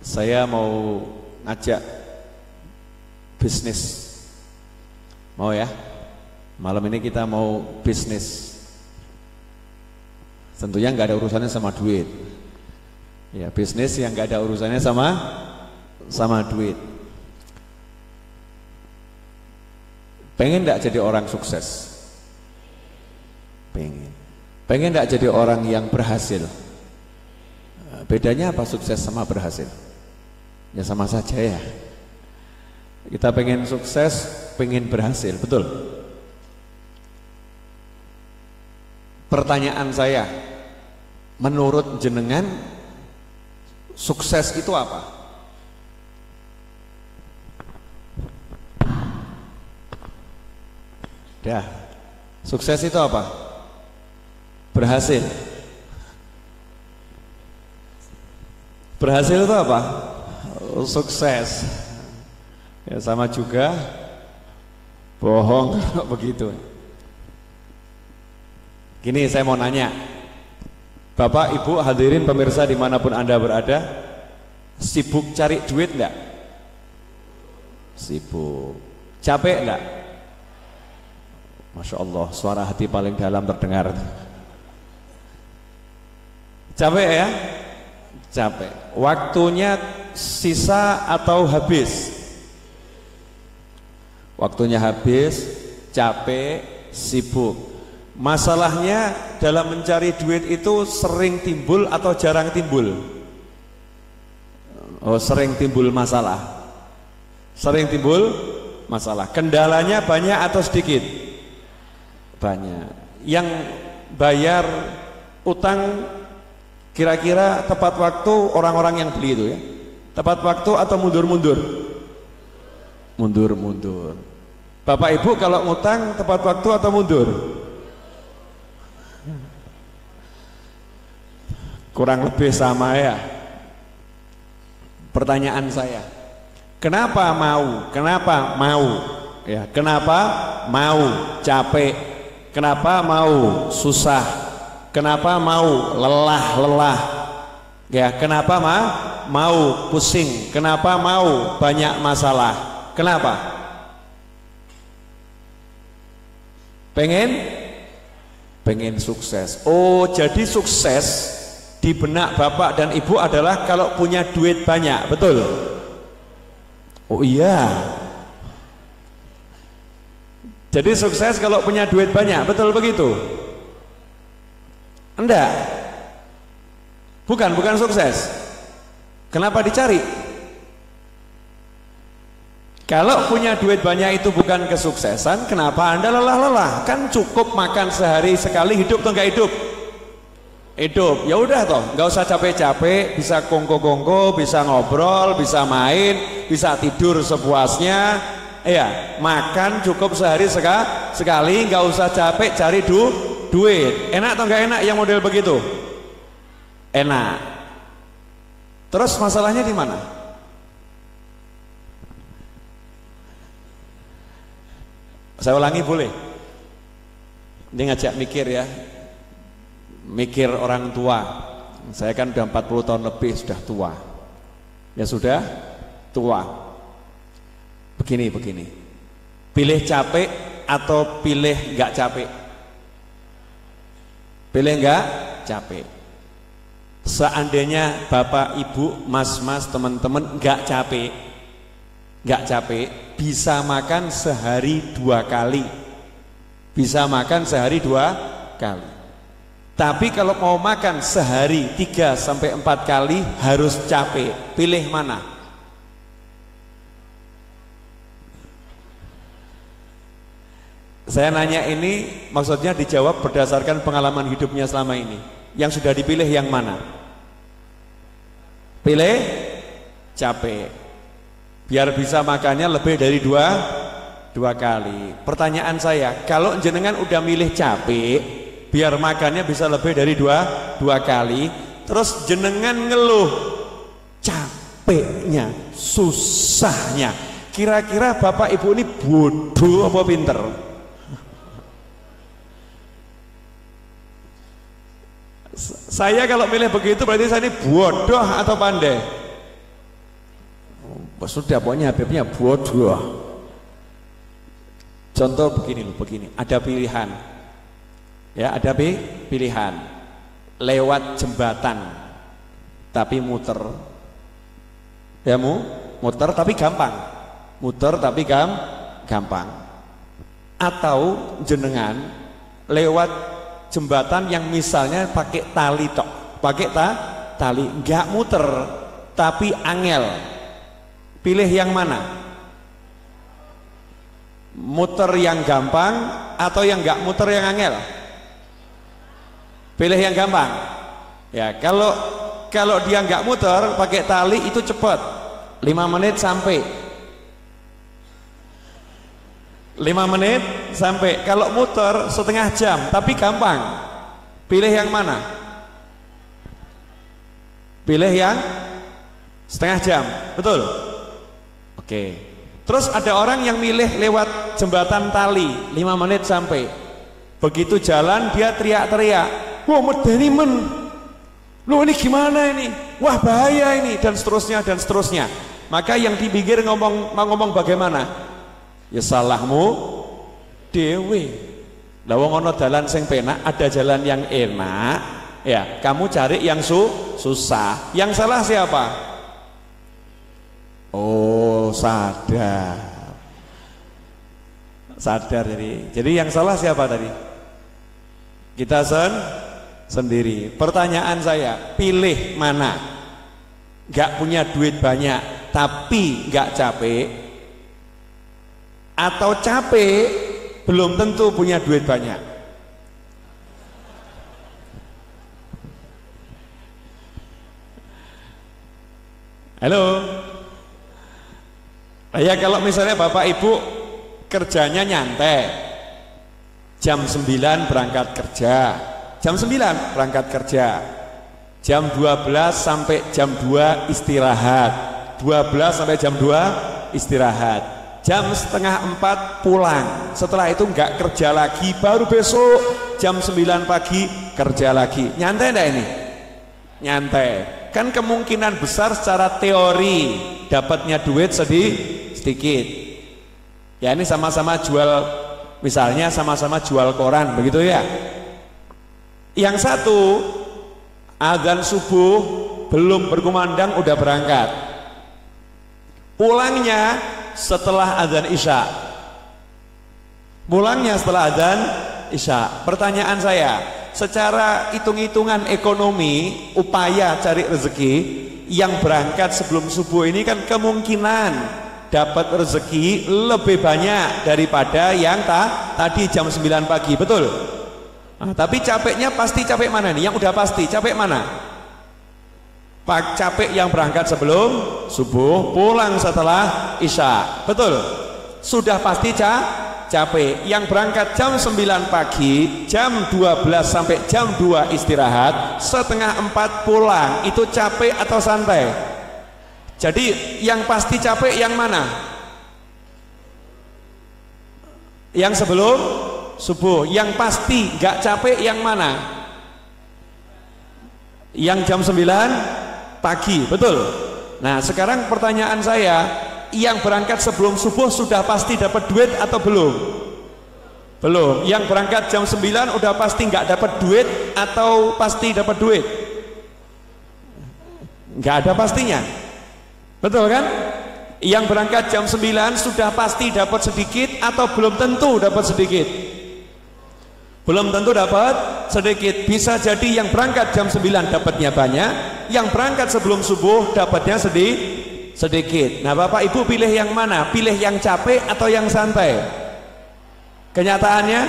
Saya mau ngajak bisnis. Mau ya? Malam ini kita mau bisnis. Tentunya nggak ada urusannya sama duit. Ya, bisnis yang nggak ada urusannya sama duit. Pengen nggak jadi orang sukses? Pengen. Pengen nggak jadi orang yang berhasil? Bedanya apa sukses sama berhasil? Ya sama saja ya. Kita pengen sukses, pengen berhasil, betul? Pertanyaan saya, menurut jenengan sukses itu apa? Dah, sukses itu apa? Berhasil. Berhasil itu apa? Sukses. Ya sama juga bohong kalau begitu. Gini saya mau nanya, Bapak, Ibu, hadirin pemirsa dimanapun Anda berada, sibuk cari duit enggak? Sibuk. Capek enggak? Masya Allah, suara hati paling dalam terdengar. Capek ya? Capek. Waktunya sisa atau habis? Waktunya habis, capek, sibuk. Masalahnya dalam mencari duit itu sering timbul atau jarang timbul? Oh, sering timbul masalah. Sering timbul masalah. Kendalanya banyak atau sedikit? Banyak. Yang bayar utang kira-kira tepat waktu orang-orang yang beli itu ya? Tepat waktu atau mundur-mundur? Mundur-mundur. Bapak Ibu kalau ngutang tepat waktu atau mundur? Kurang lebih sama ya. Pertanyaan saya, kenapa mau? Kenapa mau? Ya, kenapa mau capek? Kenapa mau susah? Kenapa mau lelah? Ya, kenapa mau pusing? Kenapa mau banyak masalah? Kenapa? Pengen sukses. Oh, jadi sukses di benak Bapak dan Ibu adalah kalau punya duit banyak, betul? Oh iya. Jadi sukses kalau punya duit banyak, betul begitu? Enggak. Bukan sukses. Kenapa dicari? Kalau punya duit banyak itu bukan kesuksesan, kenapa Anda lelah-lelah? Kan cukup makan sehari sekali, hidup atau enggak hidup? Hidup. Ya udah toh, enggak usah capek-capek, bisa kongko-kongko, bisa ngobrol, bisa main, bisa tidur sepuasnya. Ya, makan cukup sehari sekali, enggak usah capek cari duit. Enak atau enggak enak yang model begitu? Enak. Terus masalahnya di mana? Saya ulangi boleh? Ini ngajak mikir ya. Mikir orang tua. Saya kan udah 40 tahun lebih, sudah tua. Ya sudah tua. Begini. Pilih capek atau pilih enggak capek? Pilih enggak capek. Seandainya Bapak, Ibu, Mas, teman-teman enggak capek, bisa makan sehari 2 kali. Bisa makan sehari 2 kali. Tapi kalau mau makan sehari 3 sampai 4 kali harus capek. Pilih mana? Saya nanya ini maksudnya dijawab berdasarkan pengalaman hidupnya selama ini. Yang sudah dipilih yang mana? Pilih capek. Biar bisa makannya lebih dari dua kali. Pertanyaan saya, kalau jenengan udah milih capek, biar makannya bisa lebih dari dua kali, terus jenengan ngeluh capeknya, susahnya, kira-kira Bapak Ibu ini bodoh apa pinter? Saya kalau milih begitu berarti saya ini bodoh atau pandai? Sudah pokoknya Habibnya bodoh. Contoh begini loh, begini. Ada pilihan. Ya, ada pilihan. Lewat jembatan tapi muter. Ya, muter tapi gampang. Muter tapi gampang. Atau jenengan lewat jembatan yang misalnya pakai tali tok. Pakai tali, enggak muter tapi angel. Pilih yang mana? Muter yang gampang atau yang enggak muter yang angel? Pilih yang gampang. Ya, kalau dia enggak muter pakai tali itu cepat. 5 menit sampai. 5 menit sampai. Kalau muter setengah jam tapi gampang. Pilih yang mana? Pilih yang setengah jam. Betul? Oke. Terus ada orang yang milih lewat jembatan tali 5 menit sampai. Begitu jalan dia teriak-teriak, wah medeni men, lu ini gimana ini, wah bahaya ini, dan seterusnya dan seterusnya. Maka yang di pinggir mau ngomong bagaimana? Ya salahmu dewe. Lah wong ana dalan sing penak, ada jalan yang enak, ya kamu cari yang susah. Yang salah siapa? Oh, sadar jadi yang salah siapa tadi? Kita sendiri. Pertanyaan saya, pilih mana? Gak punya duit banyak tapi gak capek, atau capek belum tentu punya duit banyak? Halo. Ya kalau misalnya Bapak Ibu kerjanya nyantai, jam 9 berangkat kerja, jam 9 berangkat kerja, jam 12 sampai jam 2 istirahat, 12 sampai jam 2 istirahat, jam setengah 4 pulang, setelah itu enggak kerja lagi, baru besok jam 9 pagi kerja lagi. Nyantai enggak ini? Nyantai. Kan kemungkinan besar secara teori dapatnya duit sedikit. Ya ini sama-sama jual, misalnya sama-sama jual koran begitu ya. Yang satu azan subuh belum berkumandang udah berangkat, pulangnya setelah azan isya. Pertanyaan saya, secara hitung-hitungan ekonomi upaya cari rezeki, yang berangkat sebelum subuh ini kan kemungkinan dapat rezeki lebih banyak daripada yang tadi jam 9 pagi, betul? Nah, tapi capeknya pasti capek mana nih? Yang udah pasti capek mana? Capek yang berangkat sebelum subuh, pulang setelah isya, betul? Sudah pasti capek. Yang berangkat jam 9 pagi, jam 12 sampai jam 2 istirahat, setengah 4 pulang, itu capek atau santai? Jadi yang pasti capek yang mana? Yang sebelum subuh. Yang pasti gak capek yang mana? Yang jam 9 pagi, betul? Nah sekarang pertanyaan saya, yang berangkat sebelum subuh sudah pasti dapat duit atau belum? Belum. Yang berangkat jam 9 udah pasti nggak dapat duit atau pasti dapat duit? Nggak ada pastinya, betul kan? Yang berangkat jam 9 sudah pasti dapat sedikit atau belum tentu dapat sedikit? Belum tentu dapat sedikit. Bisa jadi yang berangkat jam 9 dapatnya banyak, yang berangkat sebelum subuh dapatnya sedikit. Nah Bapak Ibu pilih yang mana? Pilih yang capek atau yang santai? Kenyataannya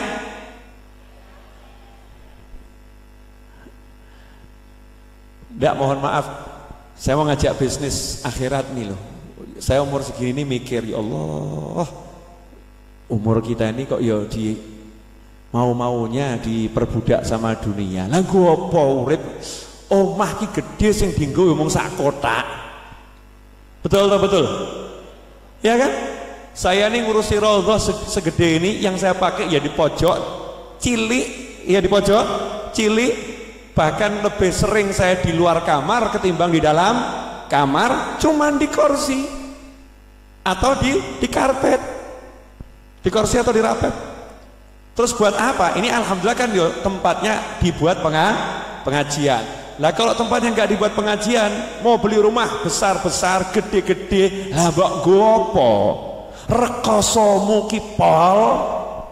enggak, mohon maaf, saya mau ngajak bisnis akhirat nih loh. Saya umur segini mikir, ya Allah, umur kita ini kok ya di mau-maunya diperbudak sama dunia. Lah gua apa urip omah ki gede sing dienggo ngomong sak kotak. Betul atau betul? Ya kan? Saya ini ngurusi raudhah segede ini, yang saya pakai ya di pojok cilik, ya di pojok cilik, bahkan lebih sering saya di luar kamar ketimbang di dalam kamar, cuman di kursi. atau di karpet, di kursi atau di rapet. Terus buat apa? Ini alhamdulillah kan yo tempatnya dibuat pengajian. Lah kalau tempatnya nggak dibuat pengajian, mau beli rumah besar-besar, gede-gede, lah mbok nggo apa? Rekosomu ki pol,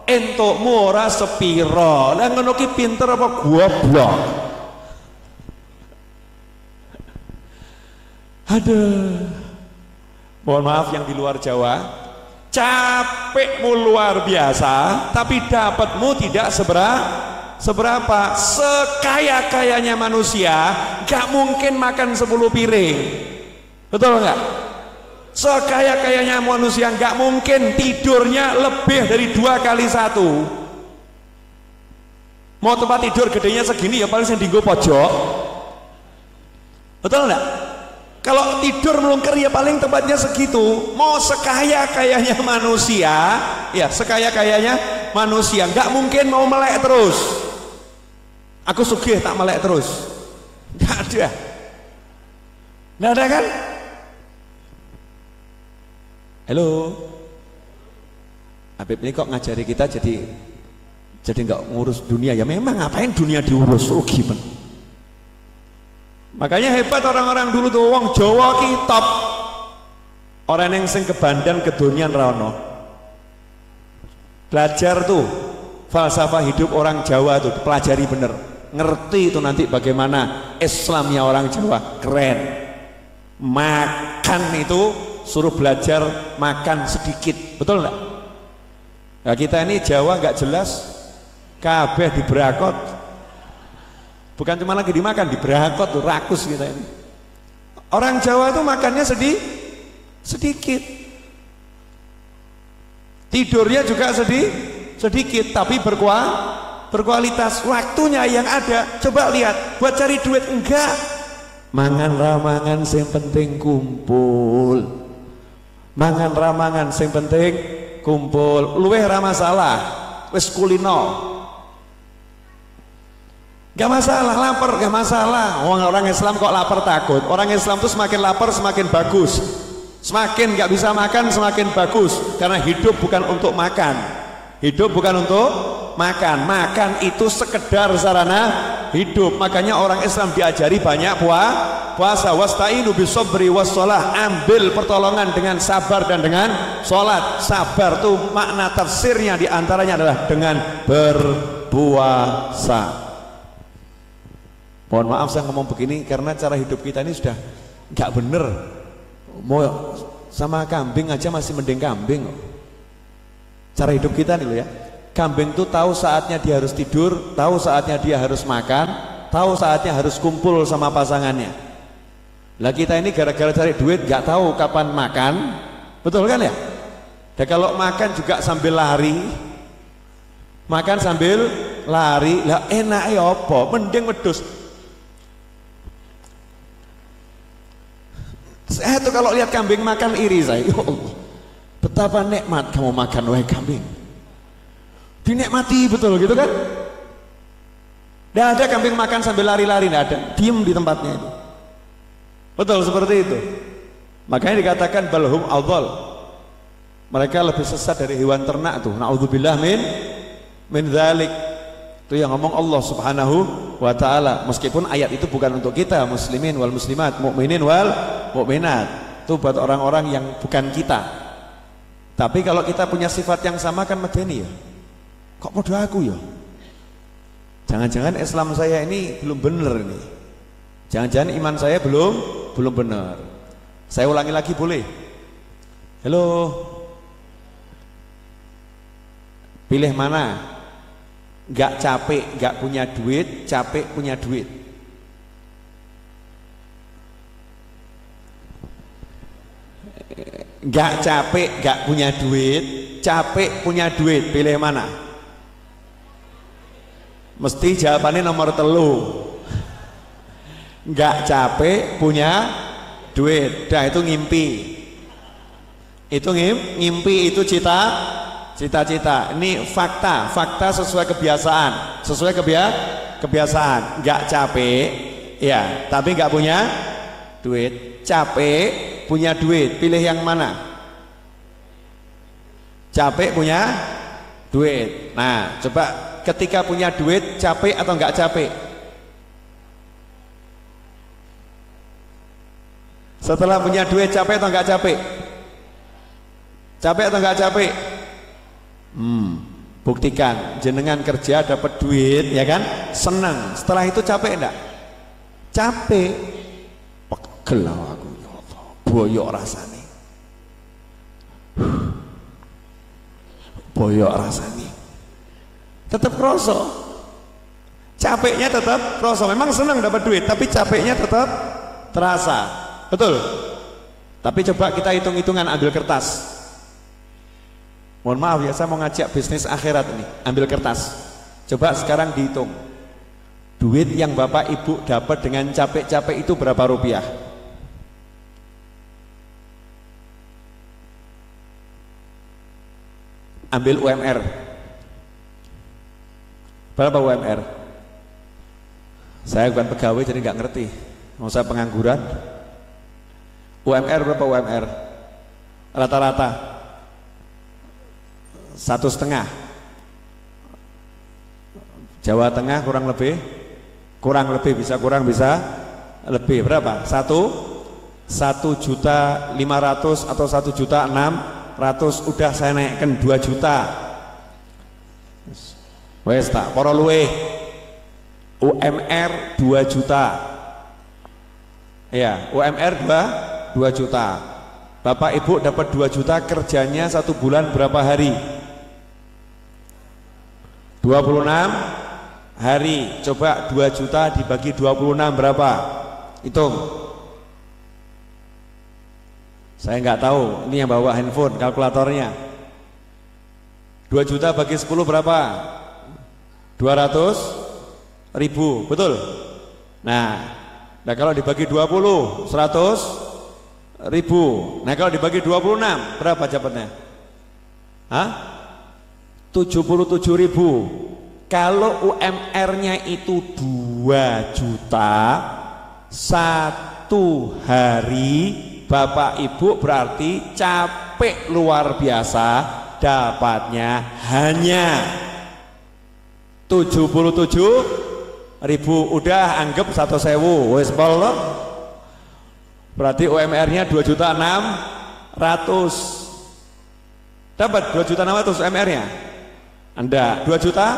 entukmu ora sepiro. Lah ngono ki pinter apa goblok? Aduh. Mohon maaf yang di luar Jawa, capekmu luar biasa, tapi dapatmu tidak seberapa. Sekaya-kayanya manusia gak mungkin makan 10 piring, betul nggak? Sekaya-kayanya manusia gak mungkin tidurnya lebih dari 2 kali 1. Mau tempat tidur gedenya segini ya paling saya dinggo pojok, betul nggak? Kalau tidur melungker ya paling tempatnya segitu. Mau sekaya-kayanya manusia, ya sekaya-kayanya manusia nggak mungkin mau melek terus. Aku sugih tak melek terus, nggak ada kan? Halo, Habib ini kok ngajari kita jadi nggak ngurus dunia ya? Memang ngapain dunia diurus? Rugi men. Makanya hebat orang-orang dulu tuh, wong Jawa ki top. Orang yang sing kebandan kedunian rano. Belajar tuh falsafah hidup orang Jawa tuh, pelajari bener. Ngerti itu nanti bagaimana Islamnya orang Jawa, keren. Makan itu suruh belajar makan sedikit, betul enggak? Nah, kita ini Jawa nggak jelas, kabeh diberakot. Bukan cuma lagi dimakan, diberakot tuh, rakus kita ini. Orang Jawa itu makannya sedikit. Tidurnya juga sedikit, tapi berkualitas. Waktunya yang ada, coba lihat, buat cari duit enggak. Mangan ramangan sing penting kumpul. Mangan ramangan sing penting kumpul. Luweh ra masalah, wis kulino. Gak masalah, lapar gak masalah. Orang Islam kok lapar takut? Orang Islam tuh semakin lapar semakin bagus. Semakin gak bisa makan semakin bagus. Karena hidup bukan untuk makan. Hidup bukan untuk makan. Makan itu sekedar sarana hidup. Makanya orang Islam diajari banyak puasa. Wasta'inu bisobri wassalah. Ambil pertolongan dengan sabar dan dengan sholat. Sabar tuh makna tafsirnya diantaranya adalah dengan berpuasa. Mohon maaf saya ngomong begini karena cara hidup kita ini sudah nggak bener. Mau sama kambing aja masih mending kambing. Cara hidup kita nih loh ya. Kambing tuh tahu saatnya dia harus tidur, tahu saatnya dia harus makan, tahu saatnya harus kumpul sama pasangannya. Lah kita ini gara-gara cari duit nggak tahu kapan makan, betul kan ya? Dan kalau makan juga sambil lari, makan sambil lari, lah enak ya apa? Mending wedhus. Saya tuh kalau lihat kambing makan iri saya, ya Allah, betapa nikmat kamu makan wahai kambing. Dinikmati betul gitu kan? Tidak ada kambing makan sambil lari-lari, tidak ada, diem di tempatnya itu. Betul seperti itu. Makanya dikatakan balhum adhal. Mereka lebih sesat dari hewan ternak tuh. Naudzubillah min dzalik. Itu yang ngomong Allah Subhanahu wa taala. Meskipun ayat itu bukan untuk kita, muslimin wal muslimat, mukminin wal mukminat. Itu buat orang-orang yang bukan kita. Tapi kalau kita punya sifat yang sama kan medeni ya. Kok podo aku ya? Jangan-jangan Islam saya ini belum benar ini. Jangan-jangan iman saya belum benar. Saya ulangi lagi boleh? Halo. Pilih mana? Gak capek, gak punya duit, capek punya duit. Gak capek, gak punya duit, capek punya duit. Pilih mana? Mesti jawabannya nomor 3. Gak capek punya duit. Dah itu ngimpi. Itu ngimpi itu cita-cita. Ini fakta sesuai kebiasaan, kebiasaan. Nggak capek, ya, tapi nggak punya duit. Capek, punya duit. Pilih yang mana? capek punya duit. Nah coba ketika punya duit capek atau enggak capek? Setelah punya duit capek atau enggak capek? Capek atau enggak capek? Buktikan jenengan kerja dapat duit ya kan, senang. Setelah itu capek enggak? Capek. Pegel aku boyok rasane. Boyok rasane. Tetap kroso. Capeknya tetap kroso. Memang senang dapat duit, tapi capeknya tetap terasa. Betul. Tapi coba kita hitung-hitungan, ambil kertas. Mohon maaf ya, saya mau ngajak bisnis akhirat ini. Ambil kertas. Coba sekarang dihitung. Duit yang Bapak Ibu dapat dengan capek-capek itu berapa rupiah? Ambil UMR. Berapa UMR? Saya bukan pegawai jadi nggak ngerti. Mau saya pengangguran. UMR berapa UMR? Rata-rata 1,5. Jawa Tengah kurang lebih bisa kurang bisa lebih berapa? 1.500.000 atau 1.600.000. Udah saya naikkan 2 juta. Wes tak para luweh. UMR 2 juta. Ya, UMR 2 juta. Bapak Ibu dapat 2 juta, kerjanya 1 bulan berapa hari? 26 hari. Coba 2 juta dibagi 26 berapa? Hitung. Saya nggak tahu, ini yang bawa handphone, kalkulatornya. 2 juta bagi 10 berapa? 200.000, betul? Nah kalau dibagi 20, 100.000. Nah kalau dibagi 26, berapa dapatnya? 77.000. Kalau UMR-nya itu 2 juta, 1 hari Bapak Ibu berarti capek luar biasa, dapatnya hanya 77.000. Udah anggap 1.000 wes pol. Berarti UMR-nya 2.600.000. Dapat 2.600.000 UMR-nya? Anda 2 juta?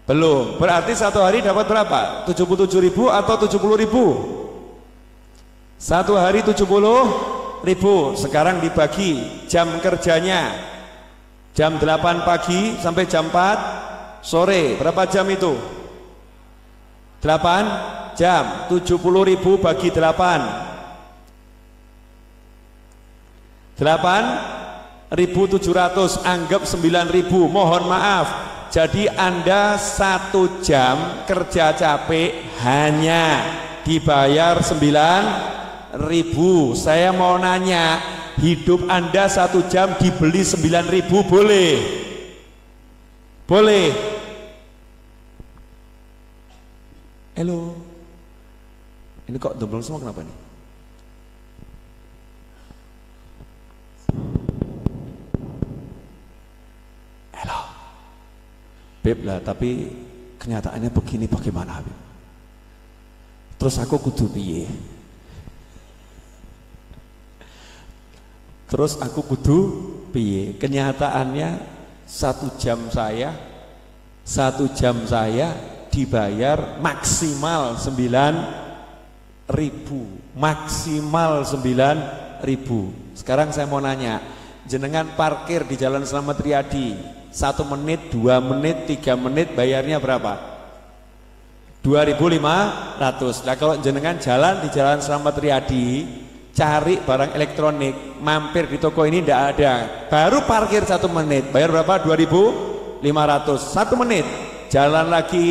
Belum. Berarti 1 hari dapat berapa? 77.000 atau 70.000? 1 hari 70.000. Sekarang dibagi jam kerjanya, jam 8 pagi sampai jam 4 sore. Berapa jam itu? 8 jam. 70.000 bagi 8 8.700, anggap 9.000. Mohon maaf, jadi Anda 1 jam kerja capek hanya dibayar 9.000. Saya mau nanya, hidup Anda 1 jam dibeli 9.000 boleh? Boleh? Halo, ini kok domblong semua, kenapa nih? Halo Beb lah, tapi kenyataannya begini, bagaimana Beb? Terus aku kudu piye? Terus aku kudu piye? Kenyataannya 1 jam saya dibayar maksimal 9.000. Maksimal 9.000. Sekarang saya mau nanya, jenengan parkir di Jalan Slamet Riyadi 1 menit, 2 menit, 3 menit bayarnya berapa? 2.500. Nah kalau jenengan jalan di Jalan Slamet Riyadi cari barang elektronik, mampir di toko ini tidak ada, baru parkir 1 menit, bayar berapa? 2.500. 1 menit, jalan lagi,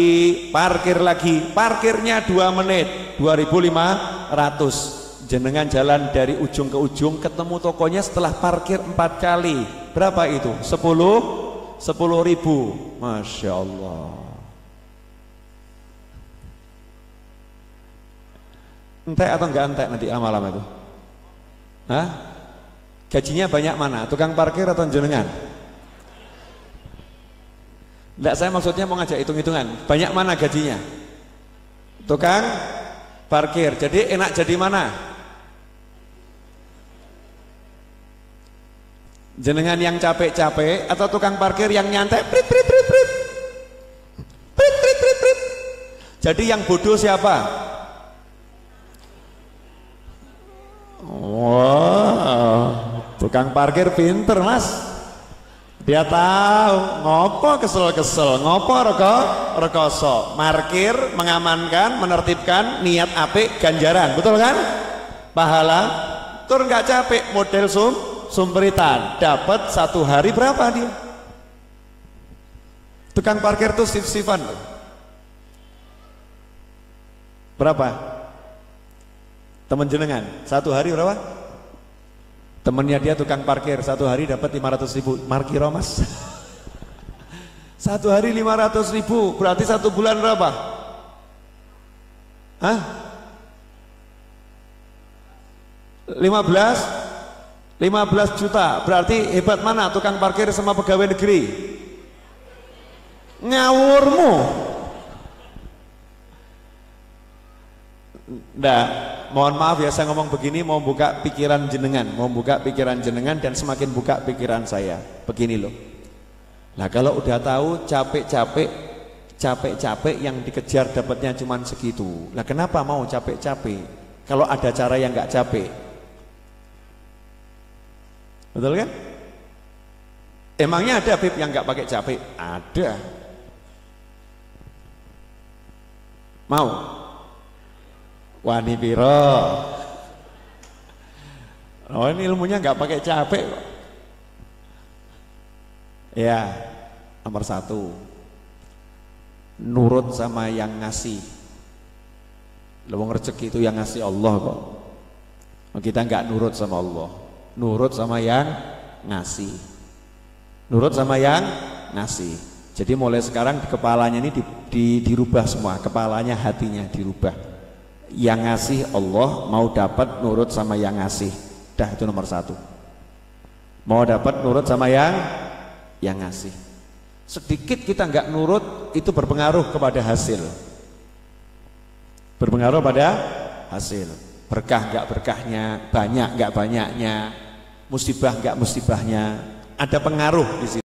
parkir lagi, parkirnya 2 menit, 2.500. Jenengan jalan dari ujung ke ujung, ketemu tokonya setelah parkir 4 kali, berapa itu? 10.000. Masya Allah. Entek atau enggak entek nanti malam itu? Hah? Gajinya banyak mana? Tukang parkir atau jenengan? Enggak, saya maksudnya mau ngajak hitung-hitungan. Banyak mana gajinya? Tukang parkir. Jadi enak jadi mana? Jenengan yang capek-capek atau tukang parkir yang nyantai? Prit, prit, prit, prit. Prit, prit, prit, prit. Jadi yang bodoh siapa? Wow, tukang parkir pinter mas. Dia tahu ngopo kesel-kesel, ngopo rekoso, markir, mengamankan, menertibkan, niat apik, ganjaran, betul kan? Pahala, tur nggak capek, model sumperitan, dapat 1 hari berapa dia? Tukang parkir tuh sif-sifan tuh. Berapa? Temen jenengan, 1 hari berapa? Temennya dia tukang parkir 1 hari dapat 500.000. Markiro mas. 1 hari 500.000 berarti 1 bulan berapa? Hah? 15 juta. Berarti hebat mana tukang parkir sama pegawai negeri? Ngawurmu. Nggak, mohon maaf ya saya ngomong begini mau buka pikiran jenengan, dan semakin buka pikiran saya. Begini loh. Nah kalau udah tahu capek-capek yang dikejar dapatnya cuma segitu. Nah kenapa mau capek-capek? Kalau ada cara yang nggak capek, betul kan? Emangnya ada Bib yang nggak pakai capek? Ada. Mau? Wani piro? Oh ini ilmunya nggak pakai capek kok. Ya, nomor 1 nurut sama yang ngasih. Lewong rezeki itu yang ngasih Allah kok. Kita nggak nurut sama Allah, nurut sama yang ngasih. Nurut sama yang ngasih. Jadi mulai sekarang di kepalanya ini dirubah semua, kepalanya hatinya dirubah. Yang ngasih Allah, mau dapat nurut sama yang ngasih. Dah itu nomor 1. Mau dapat nurut sama yang ngasih. Sedikit kita nggak nurut itu berpengaruh kepada hasil. Berpengaruh pada hasil. Berkah nggak berkahnya, banyak nggak banyaknya, musibah nggak musibahnya, ada pengaruh di situ.